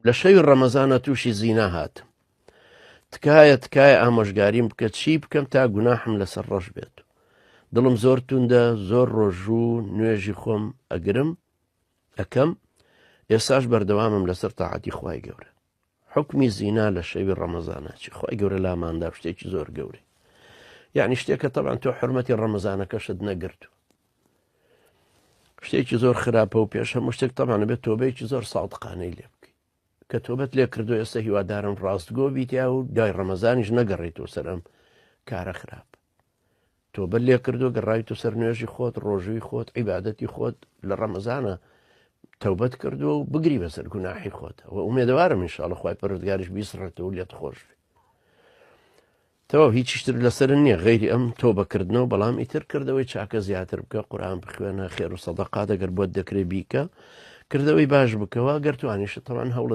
لە شەوی ڕەمەزانە تووشی زینا هاتم، تکایە ئامۆژگاریم بکە چی بکەم تا گوناحم لەسەر ڕەش بێت. دڵم زۆر توندە، زۆر ڕۆژوو نوێژی خۆم ئەەکەم، ئێساش بەردەوامم لەسەر تاعاتی خوای گەورە. حکمی زینا لە شەوی ڕەمەزانە چی؟ خوای گەورە لاماندا شتێکی زۆر گەورەی، یعنی شتێکە تەبان تۆ حرمەتی ڕەمەزانەکەشت نەگرتو، شتێکی زۆر خراپە و پێش هەموو شتێک تەبانە بێت تۆبەیەکی زۆر ساڵتقانەی لێ بکەی کە تۆبەت لێ کردو. ئێستا هیوادارم ڕاستگۆ بیتیا و دای ڕەمەزانیش نەگەڕێتەوە سەر ئەم کارە خراپ. تۆبەت لێ کردو گەڕایتە سەر نوێژی خۆت، ڕۆژووی خۆت، عیبادەتی خۆت لە ڕەمەزانە تەوبەت کردو و بگری بەسەر گوناحی خۆتەوە. ئومێدەوارم ئینشاڵڵا خوای پەروەردگاریش بیسڕێتەوە لێت خۆش بێ. تەواو هیچیشتر لەسەر نییە غەیری ئەم تۆبەکردنەوە، بەڵام ئیتر کردەوەی چاکە زیاتر بکە، قورئان بخوێنە، خێر و سەدەقات ئەگەر بۆت دەکرێ بیکە، کردەوەی باش بکەوە، گەر توانیشت تەوان هەوڵ